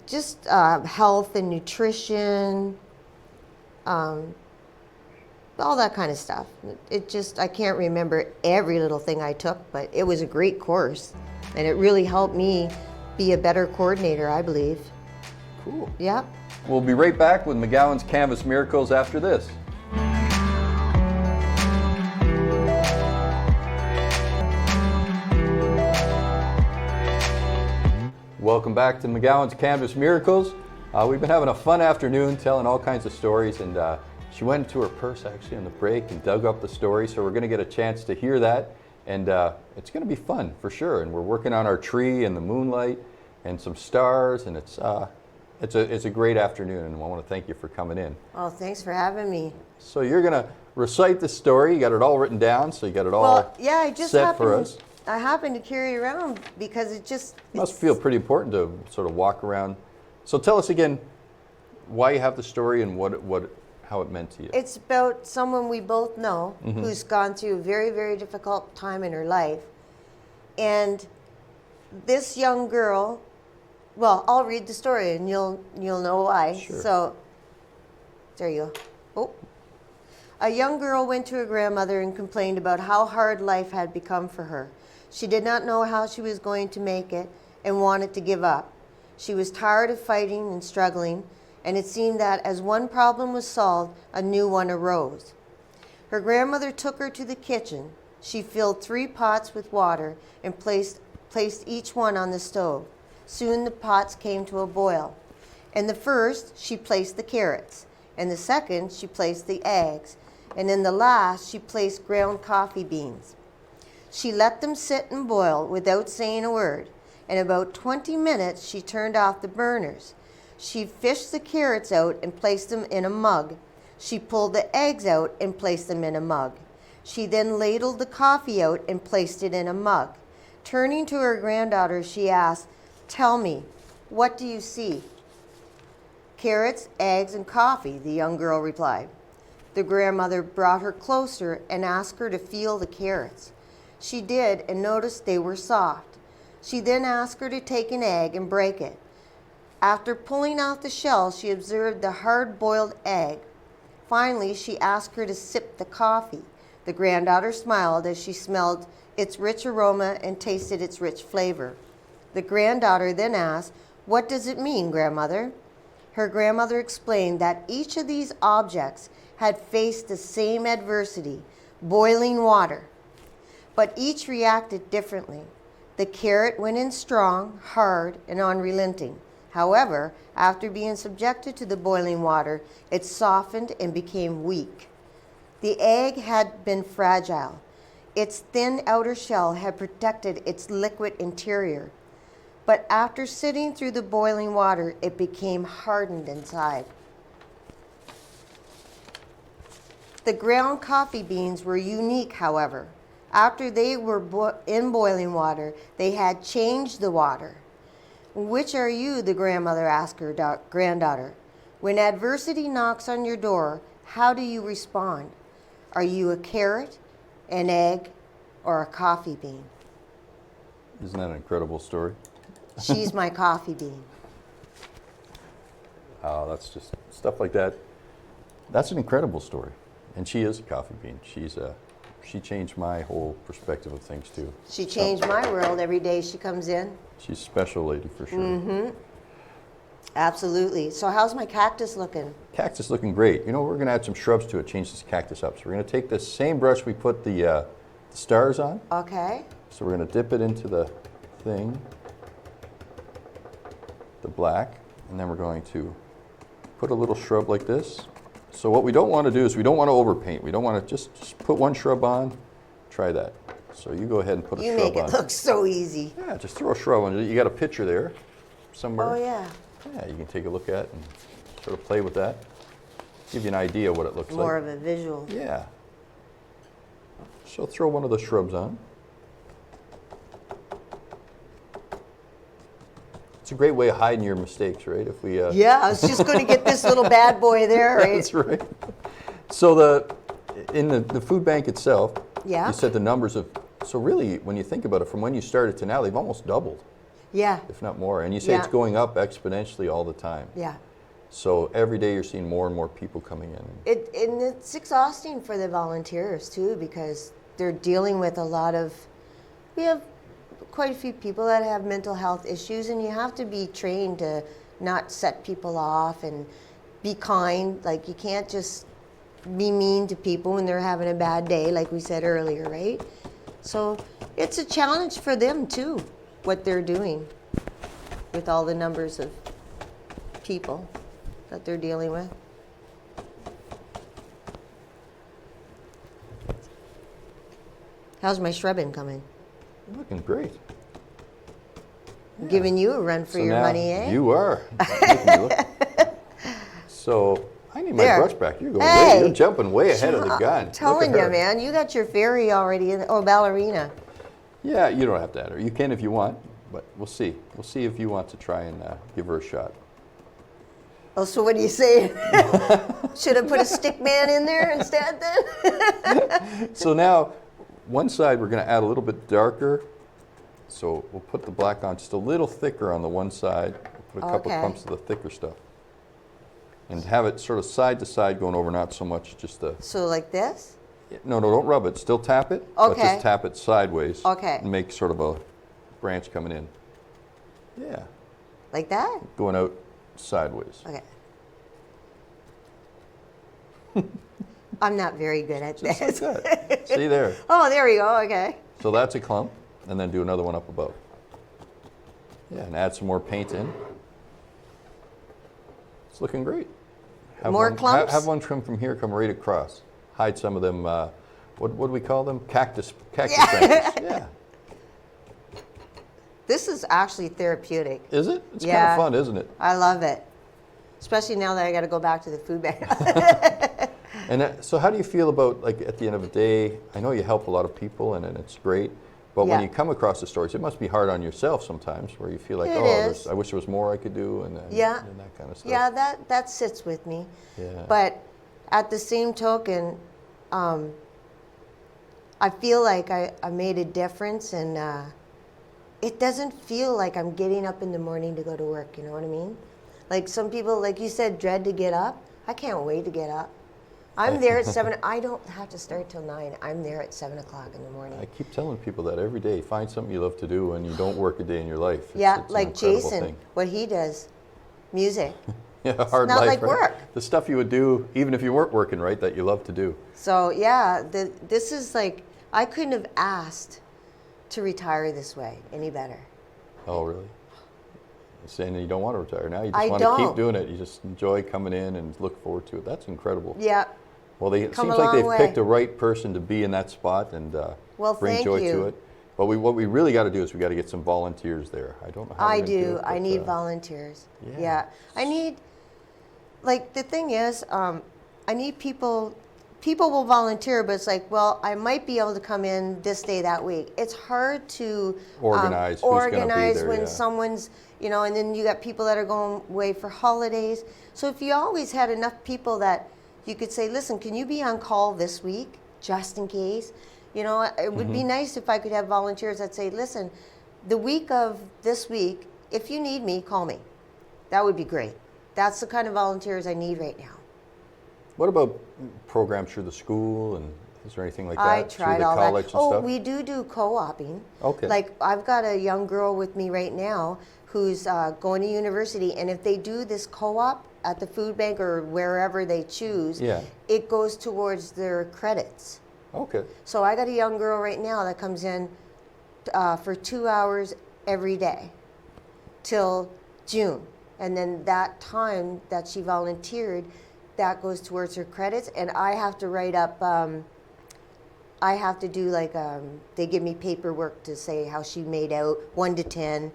just health and nutrition, all that kind of stuff. I can't remember every little thing I took, but it was a great course. And it really helped me be a better coordinator, I believe. Cool. Yep. We'll be right back with McGowan's Canvas Miracles after this. Welcome back to McGowan's Canvas Miracles. We've been having a fun afternoon telling all kinds of stories, and she went into her purse actually on the break and dug up the story, so we're going to get a chance to hear that, and it's going to be fun for sure. And we're working on our tree and the moonlight and some stars, and it's a great afternoon, and I want to thank you for coming in. Oh, thanks for having me. So you're going to recite the story. You got it all written down, so you got it all I just set for us. I happen to carry it around because it Must feel pretty important to sort of walk around. So tell us again why you have the story and how it meant to you. It's about someone we both know who's gone through a very, very difficult time in her life. And this young girl, well, I'll read the story and you'll know why. Sure. So there you go. Oh. A young girl went to her grandmother and complained about how hard life had become for her. She did not know how she was going to make it and wanted to give up. She was tired of fighting and struggling, and it seemed that as one problem was solved, a new one arose. Her grandmother took her to the kitchen. She filled 3 pots with water and placed each one on the stove. Soon the pots came to a boil. In the first, she placed the carrots. In the second, she placed the eggs. And in the last, she placed ground coffee beans. She let them sit and boil without saying a word. In about 20 minutes, she turned off the burners. She fished the carrots out and placed them in a mug. She pulled the eggs out and placed them in a mug. She then ladled the coffee out and placed it in a mug. Turning to her granddaughter, she asked, "Tell me, what do you see?" "Carrots, eggs, and coffee," the young girl replied. The grandmother brought her closer and asked her to feel the carrots. She did and noticed they were soft. She then asked her to take an egg and break it. After pulling out the shell, she observed the hard-boiled egg. Finally, she asked her to sip the coffee. The granddaughter smiled as she smelled its rich aroma and tasted its rich flavor. The granddaughter then asked, "What does it mean, grandmother?" Her grandmother explained that each of these objects had faced the same adversity, boiling water, but each reacted differently. The carrot went in strong, hard, and unrelenting. However, after being subjected to the boiling water, it softened and became weak. The egg had been fragile. Its thin outer shell had protected its liquid interior. But after sitting through the boiling water, it became hardened inside. The ground coffee beans were unique, however. After they were in boiling water, they had changed the water. "Which are you?" the grandmother asked her granddaughter. "When adversity knocks on your door, how do you respond? Are you a carrot, an egg, or a coffee bean?" Isn't that an incredible story? She's my coffee bean. Oh, that's just stuff like that. That's an incredible story. And she is a coffee bean. She changed my whole perspective of things too. She changed my world every day she comes in. She's a special lady for sure. Mm-hmm. Absolutely. So how's my cactus looking? Cactus looking great. You know, we're going to add some shrubs to it, change this cactus up. So we're going to take this same brush we put the stars on. Okay. So we're going to dip it into the thing, the black, and then we're going to put a little shrub like this. So what we don't want to do is we don't want to overpaint. We don't want to just put one shrub on. Try that. So you go ahead and put a shrub on. You make it look so easy. Yeah, just throw a shrub on. You got a picture there somewhere. Oh, yeah. Yeah, you can take a look at and sort of play with that. Give you an idea what it looks like. More of a visual. Yeah. So throw one of the shrubs on. It's a great way of hiding your mistakes, right? If we Yeah, I was just going to get this little bad boy there, right? That's right. So in the food bank itself, Yeah. you said the numbers of, so really when you think about it, from when you started to now, they've almost doubled, Yeah. if not more. And you say it's Yeah. going up exponentially all the time. Yeah. So every day you're seeing more and more people coming in. And it's exhausting for the volunteers too, because they're dealing with a lot of, we have quite a few people that have mental health issues, and you have to be trained to not set people off and be kind. Like, you can't just be mean to people when they're having a bad day, like we said earlier, right? So it's a challenge for them too, what they're doing with all the numbers of people that they're dealing with. How's my shrubbing coming? Looking great. I'm giving you a run for your now money, eh? You are. Making me look. So I need my There. brush back. You're going Hey! way. You're jumping way ahead of the gun. I'm telling Look at you, her. man, you got your fairy already in. Oh, ballerina. Yeah, you don't have to add her. You can if you want, but we'll see. We'll see if you want to try and give her a shot. Oh, so what do you say? Should have put a stick man in there instead then? So now, one side we're going to add a little bit darker. So we'll put the black on just a little thicker on the one side. We'll put a couple Okay. clumps of the thicker stuff. And have it sort of side to side going over, not so much just the... So like this? No, don't rub it. Still tap it, but Okay. just tap it sideways. Okay. And make sort of a branch coming in. Yeah, Like that? going out sideways. Okay. I'm not very good at Just this. like that. See there? Oh, there we go. Okay. So that's a clump, and then do another one up above. Yeah, and add some more paint in. It's looking great. More clumps? Have one trim from here, come right across. Hide some of them, what do we call them? Cactus branches. Yeah. This is actually therapeutic. Is it? It's kind Yeah. of fun, isn't it? I love it. Especially now that I got to go back to the food bank. And so how do you feel about, like, at the end of the day, I know you help a lot of people and it's great, but Yeah. when you come across the stories, it must be hard on yourself sometimes where you feel like, It oh, is. I wish there was more I could do and Yeah. that kind of stuff. Yeah, that sits with me. Yeah. But at the same token, I feel like I made a difference, and it doesn't feel like I'm getting up in the morning to go to work, you know what I mean? Like some people, like you said, dread to get up. I can't wait to get up. I'm there at 7. I don't have to start till 9. I'm there at 7 o'clock in the morning. I keep telling people that every day. Find something you love to do and you don't work a day in your life. Yeah, it's an like incredible Jason, thing. what he does, music. Yeah, hard not life, like right? work. The stuff you would do, even if you weren't working, right, that you love to do. So yeah, this is like, I couldn't have asked to retire this way any better. Oh, really? You're saying that you don't want to retire now. You just I want to keep don't. doing it. You just enjoy coming in and look forward to it. That's incredible. Yeah. Well, it Come seems a like long they've way. picked the right person to be in that spot and Well, bring thank joy to you. it. But what we really got to do is we got to get some volunteers there. I don't know how I we're gonna do. it, I but, need volunteers. yeah. Yeah. I need, like, the thing is, I need people. People will volunteer, but it's like, well, I might be able to come in this day that week. It's hard to Organize who's gonna be organize there, when yeah. someone's, you know, and then you got people that are going away for holidays. So if you always had enough people that you could say, listen, can you be on call this week, just in case? You know, it would be nice if I could have volunteers that say, listen, the week of this week, if you need me, call me. That would be great. That's the kind of volunteers I need right now. What about programs through the school, and is there anything like that I through tried the all college that. and Oh, stuff? we do co-oping. Okay. Like, I've got a young girl with me right now who's going to university, and if they do this co-op at the food bank or wherever they choose, Yeah. it goes towards their credits. Okay. So I got a young girl right now that comes in for 2 hours every day till June. And then that time that she volunteered, that goes towards her credits. And I have to write up, I have to do like, they give me paperwork to say how she made out, 1 to 10.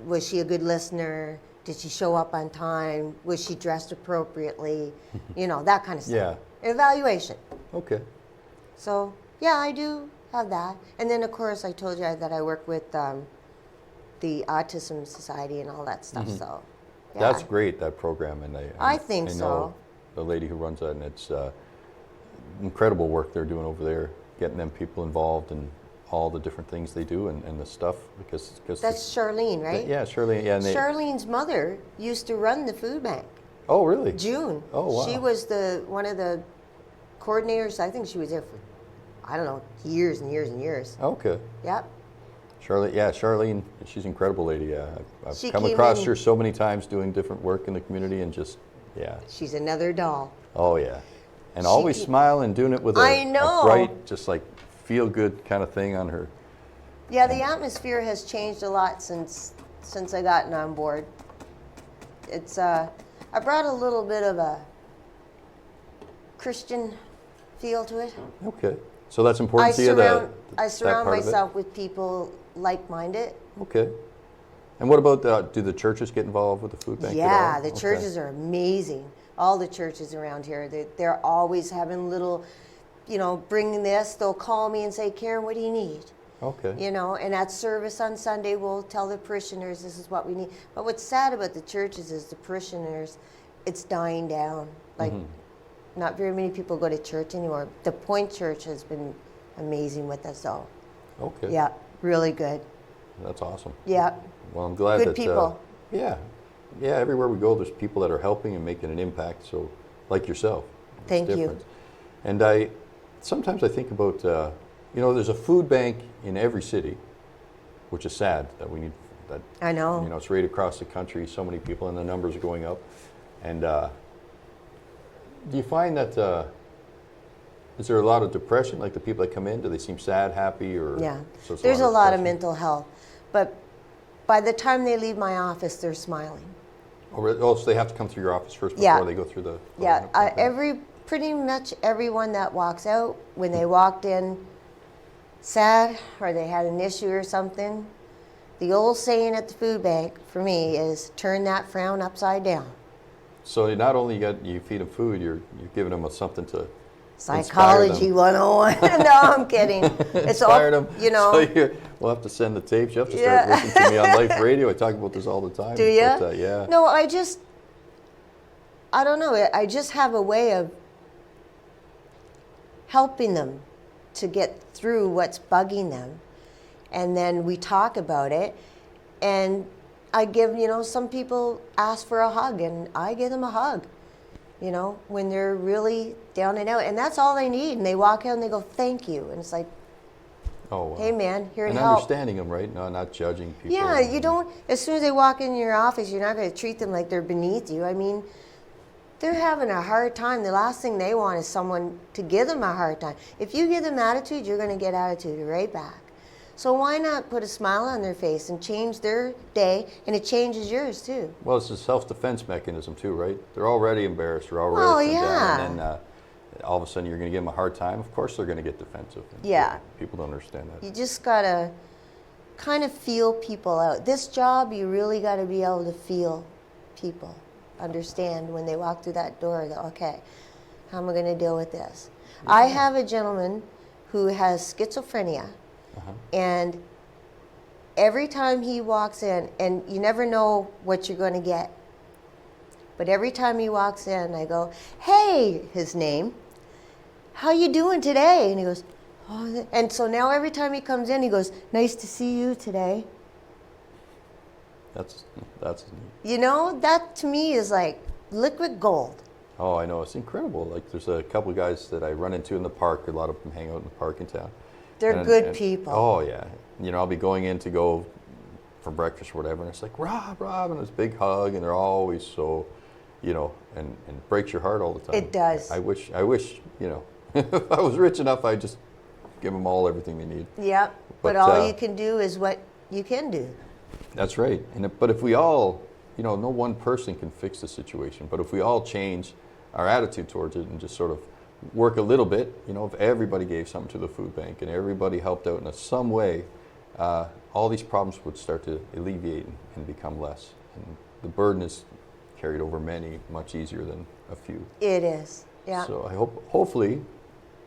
Was she a good listener? Did she show up on time? Was she dressed appropriately? You know, that kind of stuff. Yeah. Evaluation. Okay. So, yeah, I do have that. And then, of course, I told you that I work with the Autism Society and all that stuff. So, yeah. That's great, that program, and I think know so. the lady who runs that, and it's incredible work they're doing over there, getting them people involved in all the different things they do and the stuff because That's Charlene, right? yeah, Shirley. Yeah, and Charlene's mother used to run the food bank. Oh, really? June. Oh, wow. She was one of the coordinators. I think she was there for, I don't know, years and years and years. Okay. Yep. Charlene, she's an incredible lady. Yeah, I've She come came across in- her so many times doing different work in the community, and just, yeah. She's another doll. Oh, yeah. And She always ke- smiling, doing it with I a know. bright, just like feel-good kind of thing on her. Yeah, the atmosphere has changed a lot since I gotten on board. It's I brought a little bit of a Christian feel to it. Okay. So that's important to you, I surround part of it? myself with people like-minded. Okay. And what about, do the churches get involved with the food bank at all? Yeah, the Okay. churches are amazing. All the churches around here, they're always having little, bringing this. They'll call me and say, Karen, what do you need? Okay. And at service on Sunday, we'll tell the parishioners this is what we need. But what's sad about the churches is the parishioners, it's dying down. Like, not very many people go to church anymore. The Point Church has been amazing with us, though. Okay. Yeah, really good. That's awesome. Yeah. Well, I'm glad Good that... people. Yeah. Yeah, everywhere we go, there's people that are helping and making an impact, so, like yourself. It's Thank you. different. And sometimes I think about, there's a food bank in every city, which is sad that we need that. I know. It's right across the country, so many people, and the numbers are going up. And do you find that, is there a lot of depression, like the people that come in, do they seem sad, happy, or? Yeah. So it's There's a lot of depression? mental health. But by the time they leave my office, they're smiling. Oh, so they have to come through your office first before Yeah. they go through the... Yeah, okay. pretty much everyone that walks out, when they walked in sad or they had an issue or something, the old saying at the food bank for me is turn that frown upside down. So not only you feed them food, you're giving them something to Psychology 101. No, I'm kidding. It's inspire all, them. So we'll have to send the tapes. You have to start listening to me on Life Radio. I talk about this all the time. Do you? But, yeah. No, I don't know. I just have a way of helping them to get through what's bugging them. And then we talk about it. And I give, some people ask for a hug, and I give them a hug, when they're really down and out. And that's all they need. And they walk out and they go, thank you. And it's like, Oh, wow. hey, man, here to and help. understanding them, right? No, not judging people. Yeah, you don't, as soon as they walk in your office, you're not going to treat them like they're beneath you. I mean, they're having a hard time. The last thing they want is someone to give them a hard time. If you give them attitude, you're going to get attitude right back. So why not put a smile on their face and change their day, and it changes yours too. Well, it's a self-defense mechanism too, right? They're already embarrassed. They're already Oh, down, yeah. and then all of a sudden you're going to give them a hard time. Of course they're going to get defensive. And Yeah. People don't understand that. You just got to kind of feel people out. This job, you really got to be able to feel people, understand when they walk through that door that, okay, how am I going to deal with this? Yeah. I have a gentleman who has schizophrenia, and every time he walks in, and you never know what you're going to get, but every time he walks in, I go, hey, his name, how you doing today? And he goes, oh, and so now every time he comes in, he goes, nice to see you today. That's neat. That to me is like liquid gold. Oh, I know. It's incredible. Like, there's a couple of guys that I run into in the park. A lot of them hang out in the park in town. They're good people. Oh, yeah. I'll be going in to go for breakfast or whatever, and it's like, Rob, and this big hug, and they're always so, and breaks your heart all the time. It does. I wish, if I was rich enough, I'd just give them all everything they need. Yep. But all you can do is what you can do. That's right. But if we all, no one person can fix the situation, but if we all change our attitude towards it and just sort of work a little bit, if everybody gave something to the food bank and everybody helped out in some way, all these problems would start to alleviate and become less. And the burden is carried over many much easier than a few. It is, yeah. So I hopefully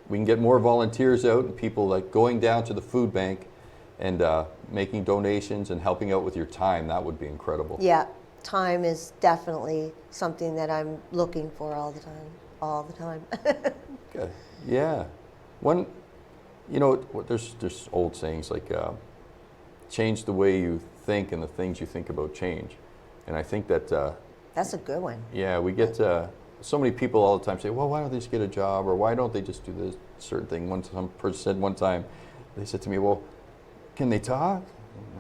we can get more volunteers out and people like going down to the food bank and making donations and helping out with your time. That would be incredible. Yeah, time is definitely something that I'm looking for all the time. Okay. Yeah. There's old sayings like change the way you think and the things you think about change. And I think that... that's a good one. Yeah, we get so many people all the time say, well, why don't they just get a job, or why don't they just do this certain thing? Some person said one time, they said to me, well, can they talk?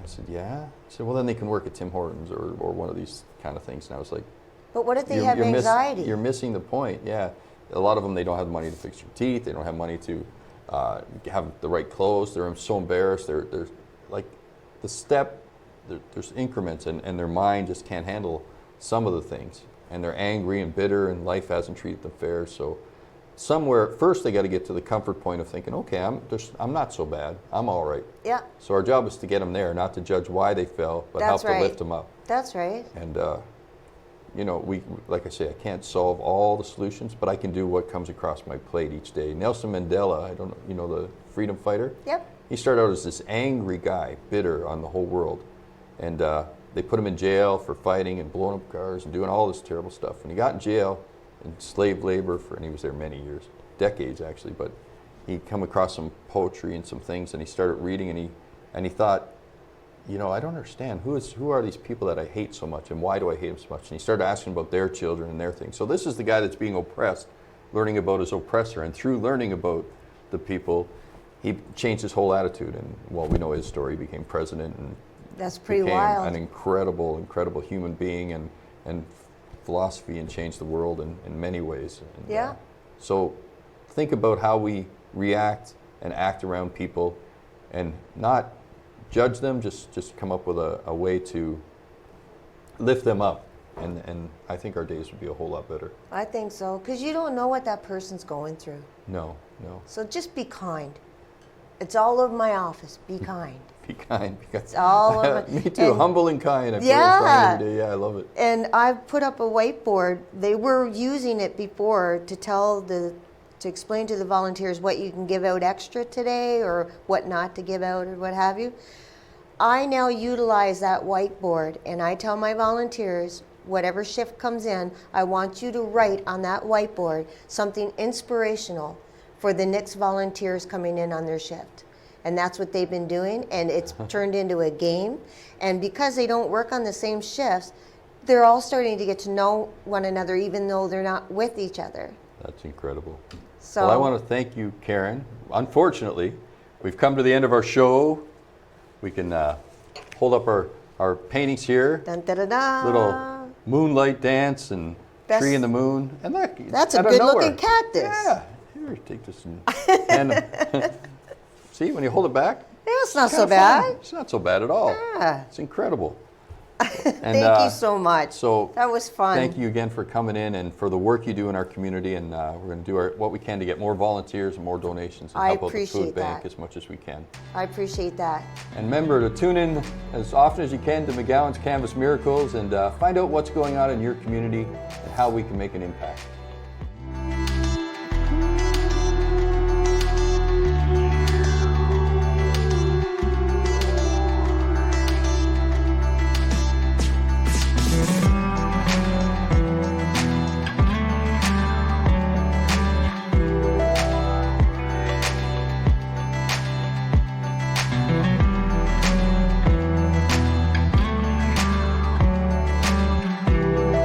I said, yeah. He said, well, then they can work at Tim Hortons or one of these kind of things. And I was like, But what if they have anxiety? You're missing the point, yeah. A lot of them, they don't have the money to fix your teeth. They don't have money to have the right clothes. They're so embarrassed. They're like the step, there's increments, and their mind just can't handle some of the things. And they're angry and bitter, and life hasn't treated them fair. So somewhere, first they got to get to the comfort point of thinking, okay, I'm not so bad. I'm all right. Yeah. So our job is to get them there, not to judge why they fell, but That's help right. to lift them up. That's right. And you know, we, like I say, I can't solve all the solutions, but I can do what comes across my plate each day. Nelson Mandela, I don't know, you know, the freedom fighter? Yep. He started out as this angry guy, bitter on the whole world. And they put him in jail for fighting and blowing up cars and doing all this terrible stuff. And he got in jail in slave labor and he was there many years, decades actually, but he come across some poetry and some things, and he started reading, and he thought, you know, I don't understand. Who are these people that I hate so much, and why do I hate them so much? And he started asking about their children and their things. So this is the guy that's being oppressed, learning about his oppressor, and through learning about the people, he changed his whole attitude. And well, we know his story. He became president and That's pretty became wild. an incredible human being, and philosophy, and changed the world in many ways. And, Yeah. So think about how we react and act around people, and not judge them, just come up with a way to lift them up. And I think our days would be a whole lot better. I think so, because you don't know what that person's going through. No. So just be kind. It's all over my office. Be kind. Be kind. It's all over. Me too. Humble and kind. I feel Yeah. fine every day. Yeah, I love it. And I've put up a whiteboard. They were using it before to explain to the volunteers what you can give out extra today or what not to give out or what have you. I now utilize that whiteboard, and I tell my volunteers, whatever shift comes in, I want you to write on that whiteboard something inspirational for the next volunteers coming in on their shift. And that's what they've been doing, and it's turned into a game. And because they don't work on the same shifts, they're all starting to get to know one another, even though they're not with each other. That's incredible. So, Well, I want to thank you, Karen. Unfortunately, we've come to the end of our show. We can hold up our paintings here. dun, da, da, da. Little moonlight dance and That's- tree in the moon. And That's a out of good-looking nowhere. cactus. Yeah. Here, take this and see, when you hold it back, Yeah, it's not so kinda bad. fun. It's not so bad at all. Yeah. It's incredible. And, Thank you so much. So that was fun. thank you again for coming in and for the work you do in our community. And we're going to do what we can to get more volunteers and more donations and I help out the appreciate food bank that. as much as we can. I appreciate that. And remember to tune in as often as you can to McGowan's Canvas Miracles and find out what's going on in your community and how we can make an impact.